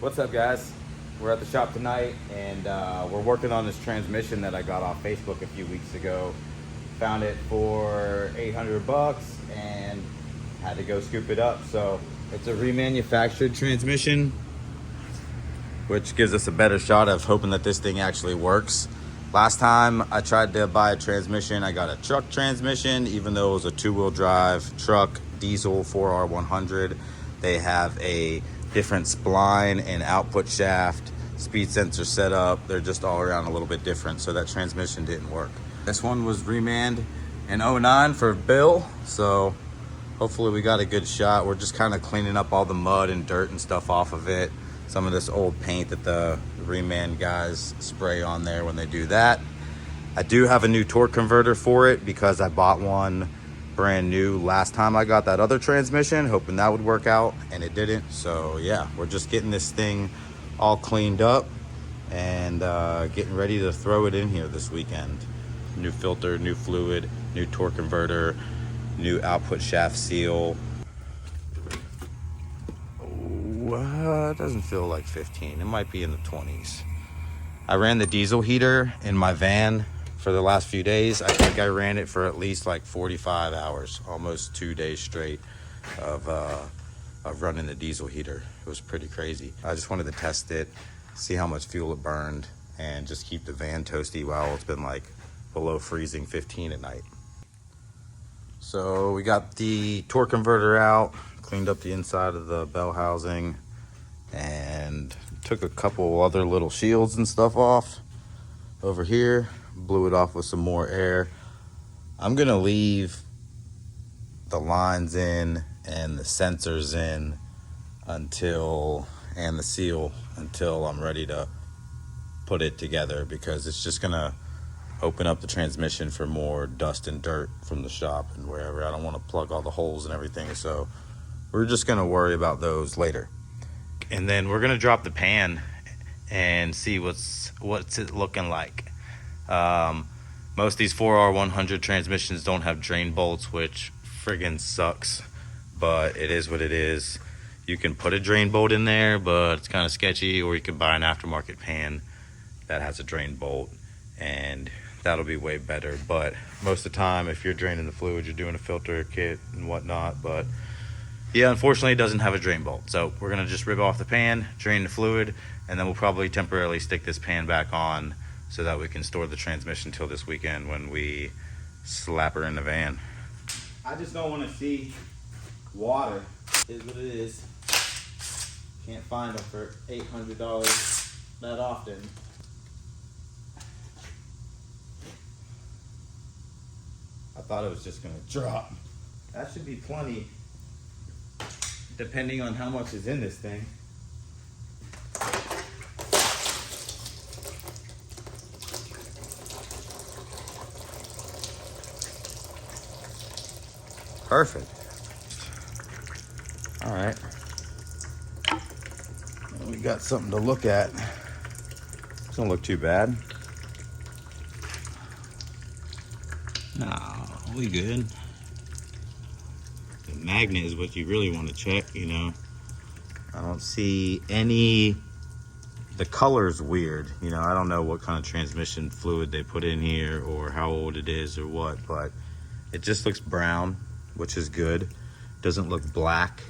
What's up, guys? We're at the shop tonight, and we're working on this transmission that I got off Facebook a few weeks ago. Found it for 800 bucks and had to go scoop it up. So it's a remanufactured transmission, which gives us a better shot of hoping that this thing actually works. Last time I tried to buy a transmission, I got a truck transmission, even though it was a two-wheel drive truck, diesel 4R100. They have a different spline and output shaft, speed sensor setup. They're just all around a little bit different, so that transmission didn't work. This one was remanned in 09 for Bill, so hopefully we got a good shot. We're just kind of cleaning up all the mud and dirt and stuff off of it. Some of this old paint that the reman guys spray on there when they do that. I do have a new torque converter for it because I bought one brand new last time I got that other transmission, hoping that would work out, and it didn't. So yeah, we're just getting this thing all cleaned up and getting ready to throw it in here this weekend. New filter, new fluid, new torque converter, new output shaft seal. It doesn't feel like 15. It might be in the 20s. I ran the diesel heater in my van for the last few days. I think I ran it for at least like 45 hours, almost 2 days straight of running the diesel heater. It was pretty crazy. I just wanted to test it, see how much fuel it burned, and just keep the van toasty while it's been like below freezing 15 at night. So we got the torque converter out, cleaned up the inside of the bell housing, and took a couple other little shields and stuff off over here, blew it off with some more air. I'm gonna leave the lines in and the sensors in and the seal until I'm ready to put it together, because it's just gonna open up the transmission for more dust and dirt from the shop and wherever. I don't want to plug all the holes and everything, so we're just gonna worry about those later. And then we're gonna drop the pan and see what's it looking like. Most of these 4R100 transmissions don't have drain bolts, which friggin' sucks, but it is what it is. You can put a drain bolt in there, but it's kind of sketchy, or you can buy an aftermarket pan that has a drain bolt, and that'll be way better. But most of the time, if you're draining the fluid, you're doing a filter kit and whatnot. But yeah, unfortunately, it doesn't have a drain bolt. So we're gonna just rip off the pan, drain the fluid, and then we'll probably temporarily stick this pan back on so that we can store the transmission till this weekend when we slap her in the van. I just don't want to see water. Is what it is. Can't find them for $800 that often. I thought it was just gonna drop. That should be plenty, depending on how much is in this thing. Perfect. All right. Well, we got something to look at. Doesn't look too bad. No, we good. The magnet is what you really want to check, you know. I don't see any, the color's weird. You know, I don't know what kind of transmission fluid they put in here or how old it is or what, but it just looks brown, which is good. Doesn't look black,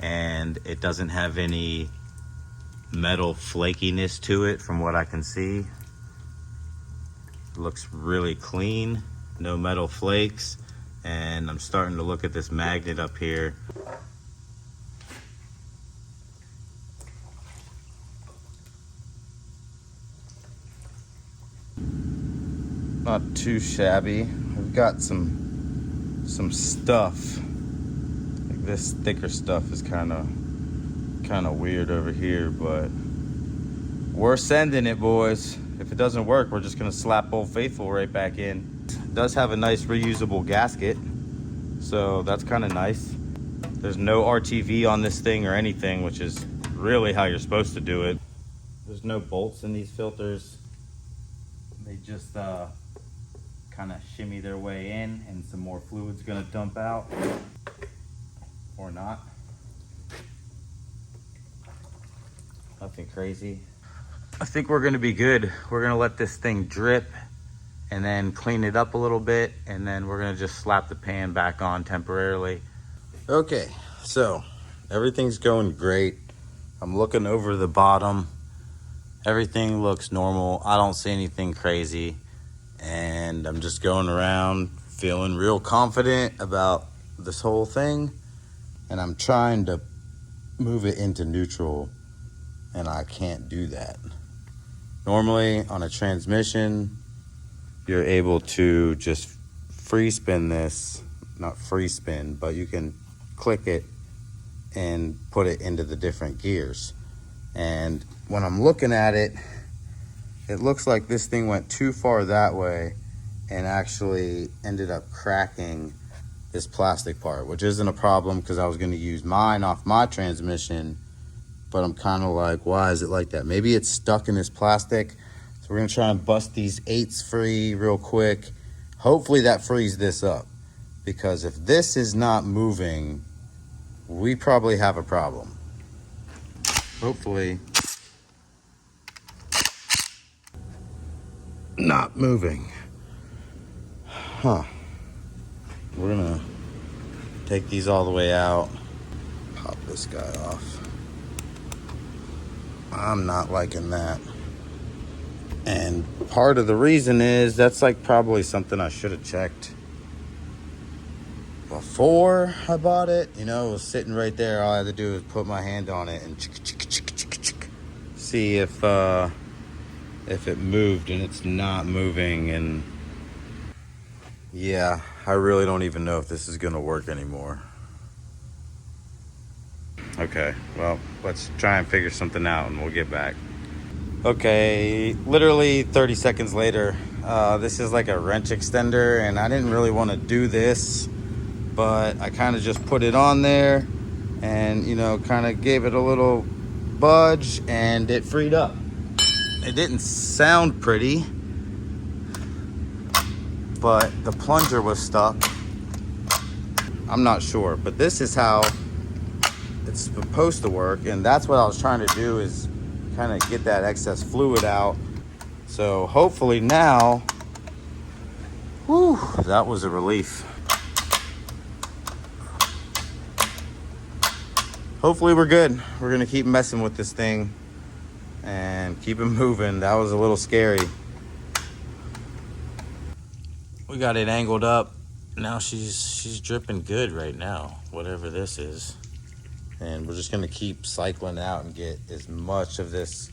and it doesn't have any metal flakiness to it from what I can see. It looks really clean, no metal flakes. And I'm starting to look at this magnet up here. Not too shabby. I've got some stuff. Like this thicker stuff is kind of weird over here, but we're sending it, boys. If it doesn't work, we're just gonna slap Old Faithful right back in. It does have a nice reusable gasket, so that's kind of nice. There's no RTV on this thing or anything, which is really how you're supposed to do it. There's no bolts in these filters. They just kind of shimmy their way in, and some more fluid's gonna dump out, or not. Nothing crazy. I think we're gonna be good. We're gonna let this thing drip and then clean it up a little bit, and then we're gonna just slap the pan back on temporarily. Okay, so everything's going great. I'm looking over the bottom. Everything looks normal. I don't see anything crazy. And I'm just going around feeling real confident about this whole thing. And I'm trying to move it into neutral, and I can't do that. Normally on a transmission, you're able to just free spin this, not free spin, but you can click it and put it into the different gears. And when I'm looking at it, it looks like this thing went too far that way and actually ended up cracking this plastic part, which isn't a problem because I was going to use mine off my transmission, but I'm kind of like, why is it like that? Maybe it's stuck in this plastic. So we're going to try and bust these 8s free real quick. Hopefully that frees this up, because if this is not moving, we probably have a problem. Hopefully not moving. Huh. We're gonna take these all the way out. Pop this guy off. I'm not liking that. And part of the reason is that's like probably something I should have checked before I bought it. You know, it was sitting right there. All I had to do was put my hand on it and see if it moved, and it's not moving. And yeah, I really don't even know if this is gonna work anymore. Okay, well, let's try and figure something out and we'll get back. Okay, literally 30 seconds later, this is like a wrench extender, and I didn't really want to do this, but I kind of just put it on there and, you know, kind of gave it a little budge and it freed up. It didn't sound pretty, but the plunger was stuck. I'm not sure, but this is how it's supposed to work, and that's what I was trying to do, is kind of get that excess fluid out. So hopefully now, whew, that was a relief. Hopefully we're good. We're gonna keep messing with this thing and keep it moving. That was a little scary. We got it angled up. Now she's dripping good right now, whatever this is. And we're just gonna keep cycling out and get as much of this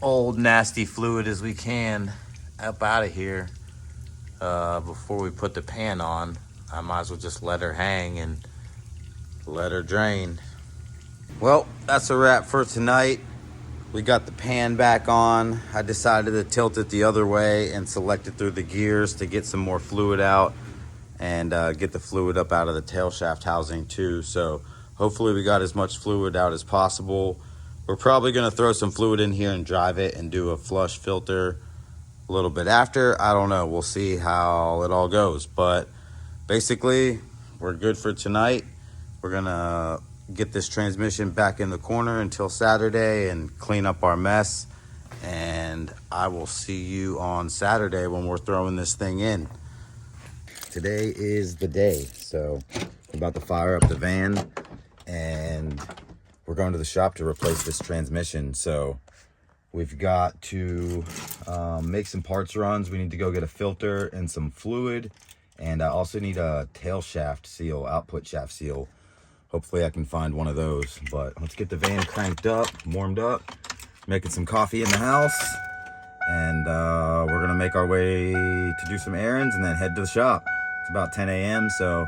old nasty fluid as we can up out of here before we put the pan on. I might as well just let her hang and let her drain. Well, that's a wrap for tonight. We got the pan back on. I decided to tilt it the other way and select it through the gears to get some more fluid out and get the fluid up out of the tail shaft housing too. So hopefully we got as much fluid out as possible. We're probably gonna throw some fluid in here and drive it and do a flush filter a little bit after. I don't know, we'll see how it all goes. But basically, we're good for tonight. We're gonna get this transmission back in the corner until Saturday and clean up our mess. And I will see you on Saturday when we're throwing this thing in. Today is the day. So we're about to fire up the van and we're going to the shop to replace this transmission. So we've got to make some parts runs. We need to go get a filter and some fluid. And I also need a tail shaft seal, output shaft seal. Hopefully I can find one of those. But let's get the van cranked up, warmed up, making some coffee in the house. And we're gonna make our way to do some errands and then head to the shop. It's about 10 a.m. so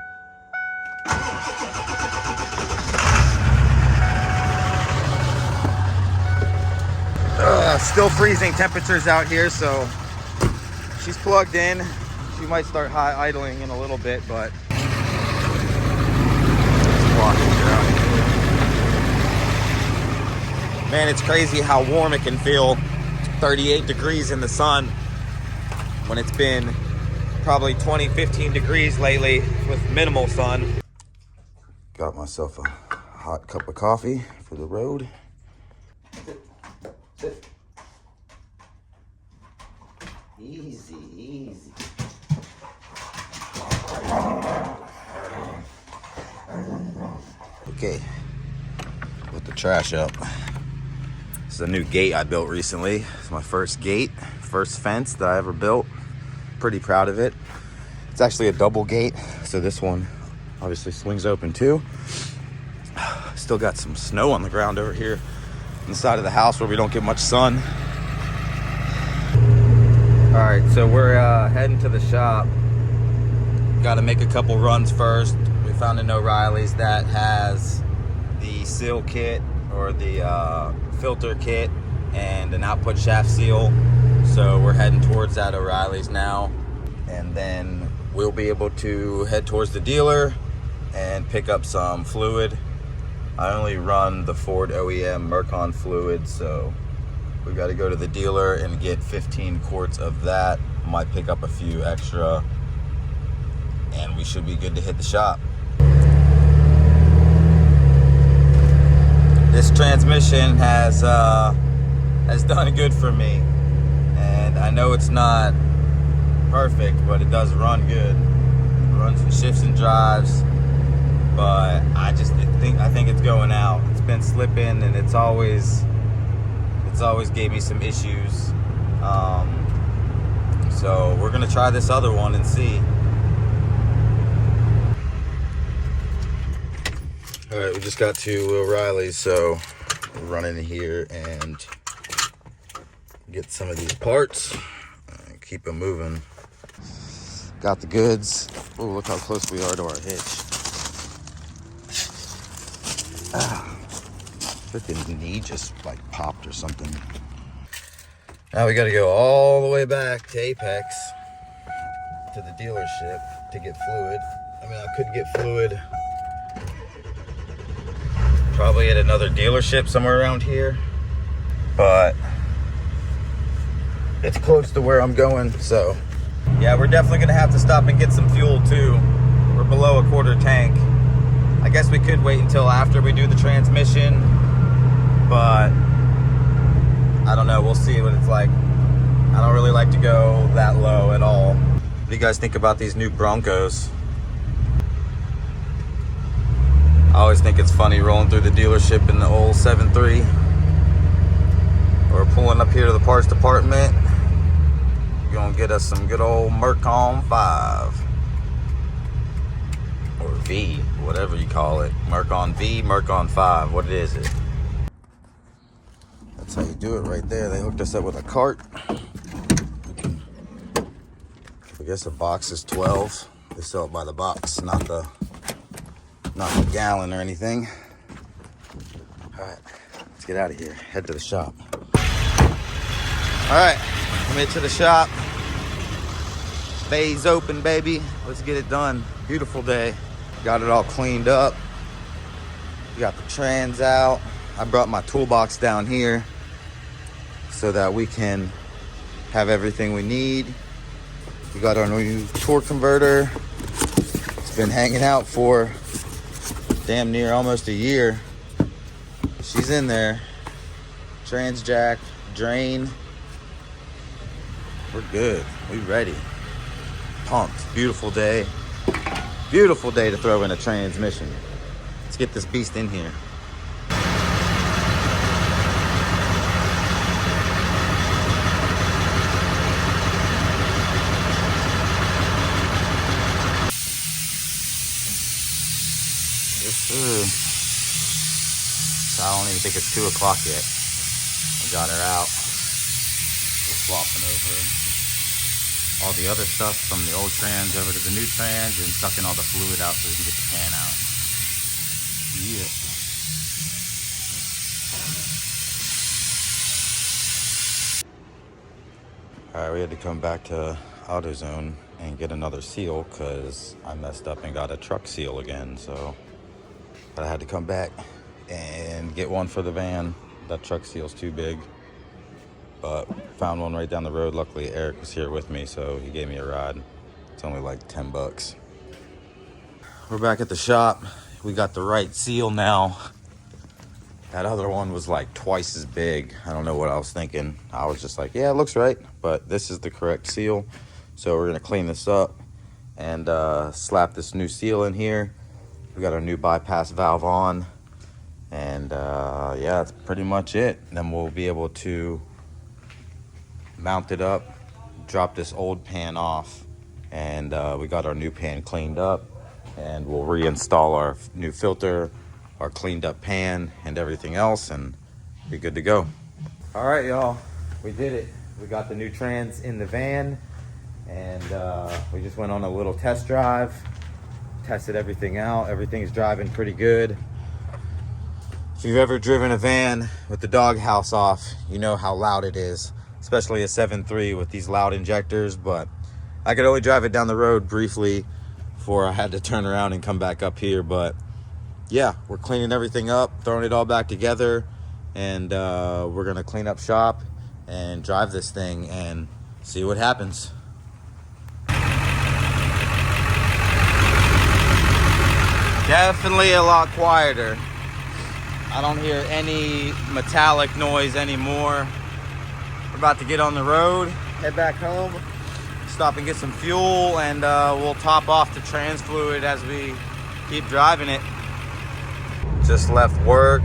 still freezing temperatures out here, so she's plugged in. She might start high idling in a little bit, but man, it's crazy how warm it can feel. 38 degrees in the sun when it's been probably 20, 15 degrees lately with minimal sun. Got myself a hot cup of coffee for the road. Easy, easy. Okay, put the trash up. This is a new gate I built recently. It's my first gate, first fence that I ever built. Pretty proud of it. It's actually a double gate, so this one obviously swings open too. Still got some snow on the ground over here on the side of the house where we don't get much sun. All right, so we're heading to the shop. Got to make a couple runs first. We found an O'Reilly's that has the seal kit or the filter kit and an output shaft seal. So we're heading towards that O'Reilly's now. And then we'll be able to head towards the dealer and pick up some fluid. I only run the Ford OEM Mercon fluid, so we got to go to the dealer and get 15 quarts of that. Might pick up a few extra, and we should be good to hit the shop. This transmission has done good for me, and I know it's not perfect, but it does run good. It runs and shifts and drives, but I think it's going out. It's been slipping, and it's always gave me some issues. So we're gonna try this other one and see. All right, we just got to O'Reilly's, so we're running in here and get some of these parts and keep them moving. Got the goods. Oh, look how close we are to our hitch. Freaking knee just like popped or something. Now we got to go all the way back to Apex to the dealership to get fluid. I mean, I could get fluid probably at another dealership somewhere around here, but it's close to where I'm going, so yeah, we're definitely gonna have to stop and get some fuel too. We're below a quarter tank. I guess we could wait until after we do the transmission, but I don't know, we'll see what it's like. I don't really like to go that low at all. What do you guys think about these new Broncos? I always think it's funny rolling through the dealership in the old 7.3 or pulling up here to the parts department. You're gonna get us some good old Mercon 5 or V, whatever you call it. Mercon V, Mercon 5, what is it? That's how you do it right there. They hooked us up with a cart. I guess a box is 12. They sell it by the box, not the gallon or anything. All right, let's get out of here. Head to the shop. All right, I'm headed to the shop. Bay's open, baby. Let's get it done. Beautiful day. Got it all cleaned up. We got the trans out. I brought my toolbox down here so that we can have everything we need. We got our new torque converter. It's been hanging out for damn near almost a year. She's in there. Trans jack, drain. We're good. We ready. Pumped. Beautiful day. Beautiful day to throw in a transmission. Let's get this beast in here. So I don't even think it's 2 o'clock yet. We got her out. We're swapping over all the other stuff from the old trans over to the new trans and sucking all the fluid out so we can get the pan out. Yeah. All right, we had to come back to AutoZone and get another seal because I messed up and got a truck seal again. So I had to come back and get one for the van. That truck seal's too big, but found one right down the road. Luckily Eric was here with me, so he gave me a ride. It's only like 10 bucks. We're back at the shop. We got the right seal now. That other one was like twice as big. I don't know what I was thinking. I was just like, yeah, it looks right, but this is the correct seal. So we're gonna clean this up and slap this new seal in here. We got our new bypass valve on, and yeah, that's pretty much it. And then we'll be able to mount it up, drop this old pan off, and we got our new pan cleaned up, and we'll reinstall our new filter, our cleaned up pan, and everything else, and be good to go. All right, y'all, we did it. We got the new trans in the van, and we just went on a little test drive, tested everything out. Everything's driving pretty good. If you've ever driven a van with the doghouse off, you know how loud it is, especially a 7.3 with these loud injectors. But I could only drive it down the road briefly before I had to turn around and come back up here. But yeah, we're cleaning everything up, throwing it all back together, and we're gonna clean up shop and drive this thing and see what happens. Definitely a lot quieter. I don't hear any metallic noise anymore. We're about to get on the road, head back home, stop and get some fuel, and we'll top off the trans fluid as we keep driving it. Just left work,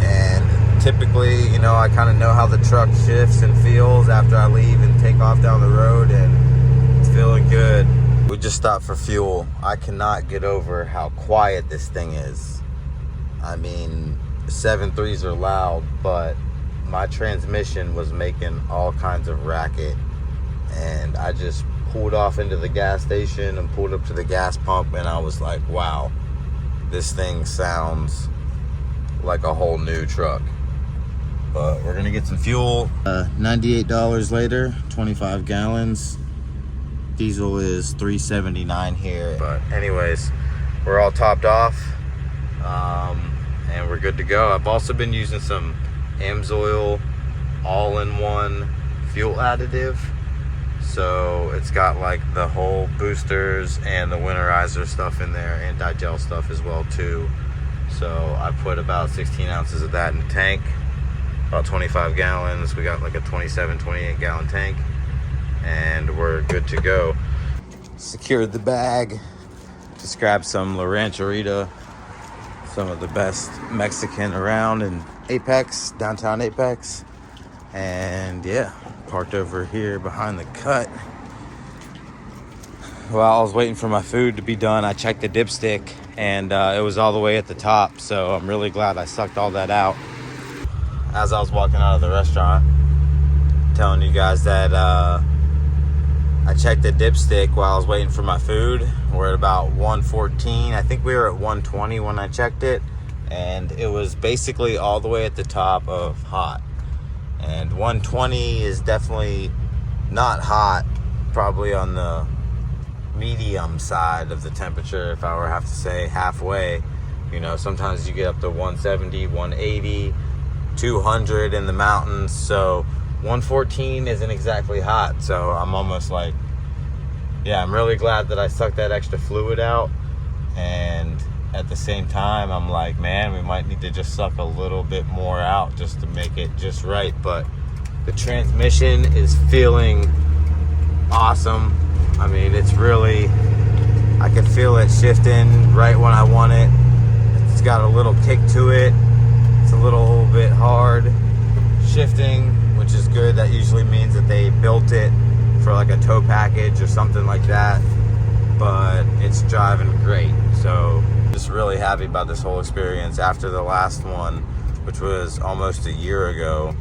and typically, you know, I kind of know how the truck shifts and feels after I leave and take off down the road, and it's feeling good. We just stopped for fuel. I cannot get over how quiet this thing is. I mean, 7.3s are loud, but my transmission was making all kinds of racket, and I just pulled off into the gas station and pulled up to the gas pump, and I was like, wow, this thing sounds like a whole new truck. But we're gonna get some fuel. $98 later, 25 gallons. Diesel is $3.79 here. But anyways, we're all topped off, and we're good to go. I've also been using some AMSOIL all-in-one fuel additive. So it's got like the whole boosters and the winterizer stuff in there, and anti-gel stuff as well too. So I put about 16 ounces of that in the tank, about 25 gallons. We got like a 27, 28 gallon tank, and we're good to go. Secured the bag. Just grabbed some La Rancherita, some of the best Mexican around in Apex, downtown Apex. And yeah, parked over here behind the cut. While I was waiting for my food to be done, I checked the dipstick, and it was all the way at the top. So I'm really glad I sucked all that out. As I was walking out of the restaurant, telling you guys that I checked the dipstick while I was waiting for my food. We're at about 114. I think we were at 120 when I checked it, and it was basically all the way at the top of hot. And 120 is definitely not hot, probably on the medium side of the temperature, if I were to have to say halfway. You know, sometimes you get up to 170, 180, 200 in the mountains. So 114 isn't exactly hot. So I'm almost like, yeah, I'm really glad that I sucked that extra fluid out. And at the same time, I'm like, man, we might need to just suck a little bit more out just to make it just right. But the transmission is feeling awesome. I mean, it's really, I can feel it shifting right when I want it. It's got a little kick to it. It's a little bit hard shifting, which is good. That usually means that they built it for like a tow package or something like that. But it's driving great. So just really happy about this whole experience after the last one, which was almost a year ago,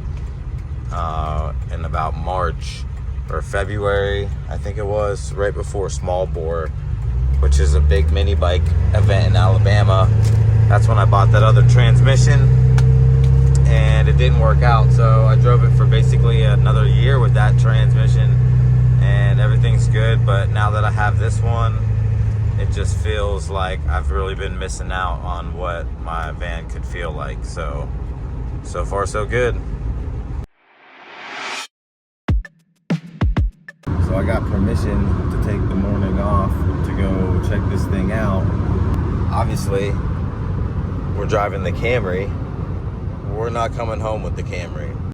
in about March or February, I think it was, right before Small Bore, which is a big mini bike event in Alabama. That's when I bought that other transmission, and it didn't work out. So I drove it for basically another year with that transmission, and everything's good. But now that I have this one, it just feels like I've really been missing out on what my van could feel like. So far so good. So I got permission to take the morning off to go check this thing out. Obviously, we're driving the Camry, we're not coming home with the Camry.